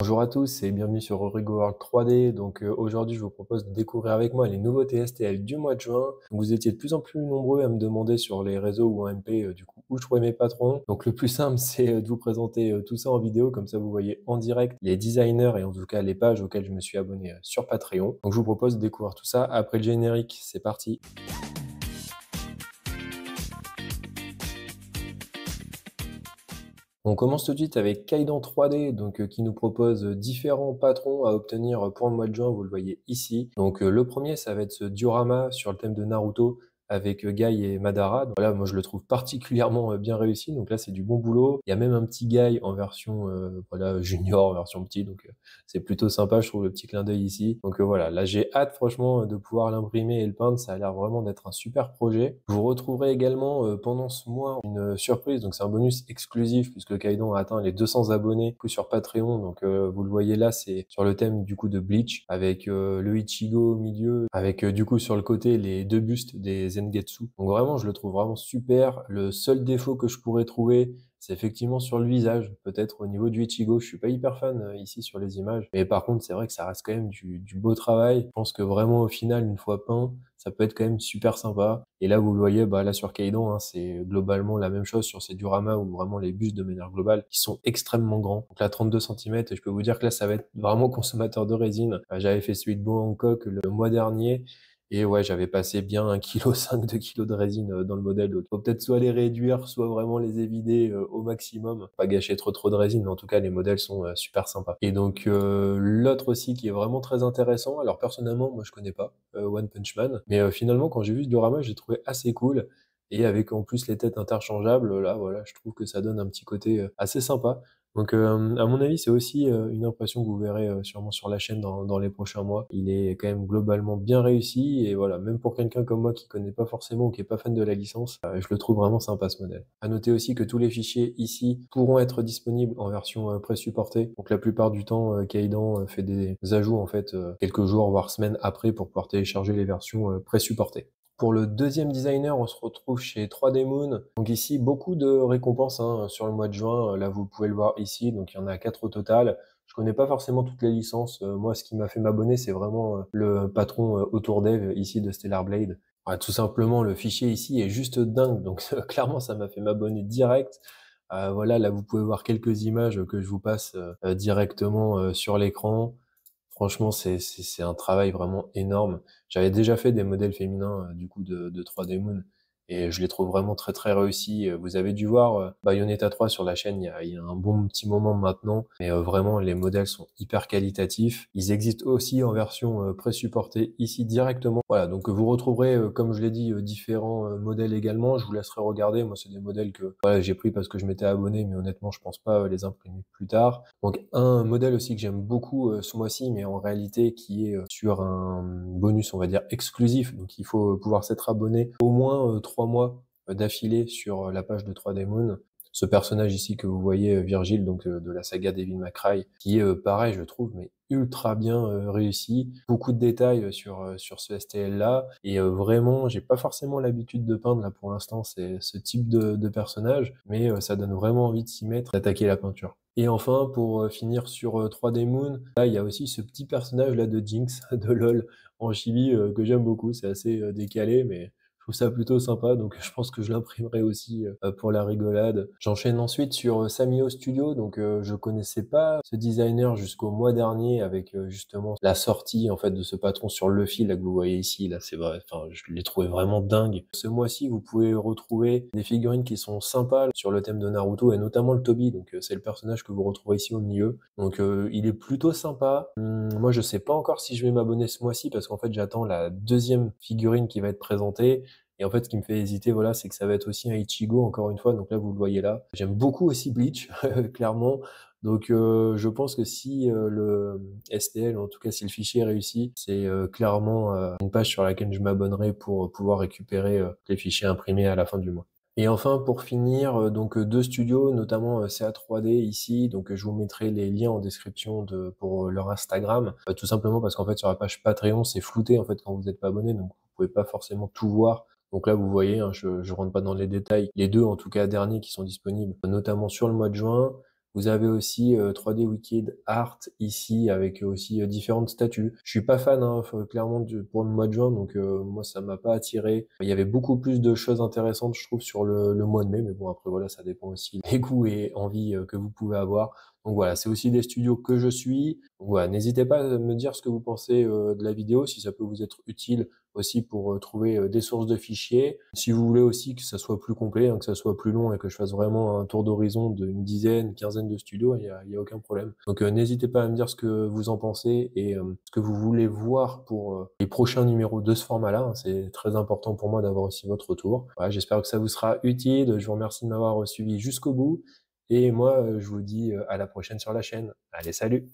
Bonjour à tous et bienvenue sur Origo World 3D. Aujourd'hui, je vous propose de découvrir avec moi les nouveautés STL du mois de juin. Vous étiez de plus en plus nombreux à me demander sur les réseaux ou en MP du coup où je trouvais mes patrons. Donc le plus simple, c'est de vous présenter tout ça en vidéo, comme ça vous voyez en direct les designers et en tout cas les pages auxquelles je me suis abonné sur Patreon. Donc je vous propose de découvrir tout ça après le générique. C'est parti. On commence tout de suite avec Kaidan 3D, qui nous propose différents patrons à obtenir pour le mois de juin, vous le voyez ici. Le premier, ça va être ce diorama sur le thème de Naruto avec Guy et Madara. Donc, voilà, moi je le trouve particulièrement bien réussi. Donc là, c'est du bon boulot. Il y a même un petit Guy en version voilà junior, en version petit. C'est plutôt sympa, je trouve le petit clin d'œil ici. Voilà, là j'ai hâte franchement de pouvoir l'imprimer et le peindre. Ça a l'air vraiment d'être un super projet. Vous retrouverez également pendant ce mois une surprise. Donc c'est un bonus exclusif puisque Kaidan a atteint les 200 abonnés du coup, sur Patreon. Vous le voyez là, c'est sur le thème du coup de Bleach avec le Ichigo au milieu, avec du coup sur le côté les deux bustes des Zengetsu. Donc vraiment, je le trouve vraiment super. Le seul défaut que je pourrais trouver, c'est effectivement sur le visage, peut-être au niveau du Ichigo. Je suis pas hyper fan ici sur les images, mais par contre, c'est vrai que ça reste quand même du beau travail. Je pense que vraiment au final, une fois peint, ça peut être quand même super sympa. Et là, vous le voyez, bah là sur Kaidan, hein, c'est globalement la même chose sur ces dioramas où vraiment les bustes de manière globale, qui sont extrêmement grands. Donc là, 32 cm, et je peux vous dire que là, ça va être vraiment consommateur de résine. J'avais fait celui de Bangkok le mois dernier. Et ouais, j'avais passé bien 1,5 kg, 2 kilos de résine dans le modèle. Donc, faut peut-être soit les réduire, soit vraiment les évider au maximum. Pas gâcher trop de résine, mais en tout cas, les modèles sont super sympas. L'autre aussi qui est vraiment très intéressant. Alors, personnellement, moi, je connais pas One Punch Man. Mais finalement, quand j'ai vu ce diorama, j'ai trouvé assez cool. Et avec en plus les têtes interchangeables, là, voilà, je trouve que ça donne un petit côté assez sympa. À mon avis, c'est aussi une impression que vous verrez sûrement sur la chaîne dans les prochains mois. Il est quand même globalement bien réussi et voilà, même pour quelqu'un comme moi qui connaît pas forcément ou qui est pas fan de la licence, je le trouve vraiment sympa ce modèle. À noter aussi que tous les fichiers ici pourront être disponibles en version pré-supportée. Donc la plupart du temps, Kaidan fait des ajouts en fait quelques jours voire semaines après pour pouvoir télécharger les versions pré-supportées. Pour le deuxième designer, on se retrouve chez 3D Moon. Donc ici, beaucoup de récompenses hein, sur le mois de juin. Là, vous pouvez le voir ici. Donc il y en a 4 au total. Je connais pas forcément toutes les licences. Moi, ce qui m'a fait m'abonner, c'est vraiment le patron Autourdev ici de Stellar Blade. Ouais, tout simplement, le fichier ici est juste dingue. Donc clairement, ça m'a fait m'abonner direct. Voilà, là, vous pouvez voir quelques images que je vous passe directement sur l'écran. Franchement, c'est un travail vraiment énorme. J'avais déjà fait des modèles féminins du coup de 3D Moon et je les trouve vraiment très réussis. Vous avez dû voir Bayonetta 3 sur la chaîne il y a un bon petit moment maintenant, mais vraiment les modèles sont hyper qualitatifs. Ils existent aussi en version pré-supportée ici directement. Voilà, donc vous retrouverez comme je l'ai dit différents modèles également. Je vous laisserai regarder. Moi, c'est des modèles que voilà, j'ai pris parce que je m'étais abonné, mais honnêtement, je pense pas les imprimer plus tard. Donc un modèle aussi que j'aime beaucoup ce mois-ci, mais en réalité qui est sur un bonus, on va dire, exclusif. Donc il faut pouvoir s'être abonné au moins 3 mois d'affilée sur la page de 3D Moon. Ce personnage ici que vous voyez, Virgile, de la saga Devil May Cry, qui est pareil, je trouve, mais ultra bien réussi. Beaucoup de détails sur ce STL-là. Et vraiment, j'ai pas forcément l'habitude de peindre là pour l'instant ce type de personnage, mais ça donne vraiment envie de s'y mettre, d'attaquer la peinture. Et enfin, pour finir sur 3D Moon, là, il y a aussi ce petit personnage là de Jinx, de LoL, en chibi, que j'aime beaucoup. C'est assez décalé, mais je trouve ça plutôt sympa, donc je pense que je l'imprimerai aussi pour la rigolade. J'enchaîne ensuite sur Samio Studio, je connaissais pas ce designer jusqu'au mois dernier avec justement la sortie en fait de ce patron sur Luffy là que vous voyez ici, là c'est vrai, enfin je l'ai trouvé vraiment dingue. Ce mois-ci, vous pouvez retrouver des figurines qui sont sympas sur le thème de Naruto et notamment le Toby, c'est le personnage que vous retrouvez ici au milieu. Il est plutôt sympa. Moi je sais pas encore si je vais m'abonner ce mois-ci parce qu'en fait j'attends la deuxième figurine qui va être présentée. Et en fait, ce qui me fait hésiter, voilà, c'est que ça va être aussi un Ichigo, encore une fois. Donc là, vous le voyez là. J'aime beaucoup aussi Bleach, clairement. Je pense que si le STL, en tout cas si le fichier est réussi, c'est clairement une page sur laquelle je m'abonnerai pour pouvoir récupérer les fichiers imprimés à la fin du mois. Et enfin, pour finir, deux studios, notamment CA3D ici. Je vous mettrai les liens en description pour leur Instagram, tout simplement parce qu'en fait sur la page Patreon, c'est flouté en fait quand vous n'êtes pas abonné, donc vous pouvez pas forcément tout voir. Donc là, vous voyez, hein, je rentre pas dans les détails. Les deux, en tout cas, derniers qui sont disponibles, notamment sur le mois de juin. Vous avez aussi 3D Wicked Art ici avec aussi différentes statues. Je suis pas fan hein, clairement pour le mois de juin, donc moi ça m'a pas attiré. Il y avait beaucoup plus de choses intéressantes je trouve sur le mois de mai, mais bon après voilà ça dépend aussi des goûts et envies que vous pouvez avoir. Donc voilà, c'est aussi des studios que je suis. Donc voilà, n'hésitez pas à me dire ce que vous pensez de la vidéo, si ça peut vous être utile aussi pour trouver des sources de fichiers. Si vous voulez aussi que ça soit plus complet, hein, que ça soit plus long et que je fasse vraiment un tour d'horizon d'une dizaine, quinzaine de studios, il y a aucun problème. Donc n'hésitez pas à me dire ce que vous en pensez et ce que vous voulez voir pour les prochains numéros de ce format-là, hein. C'est très important pour moi d'avoir aussi votre retour. Voilà, j'espère que ça vous sera utile. Je vous remercie de m'avoir suivi jusqu'au bout. Et moi, je vous dis à la prochaine sur la chaîne. Allez, salut!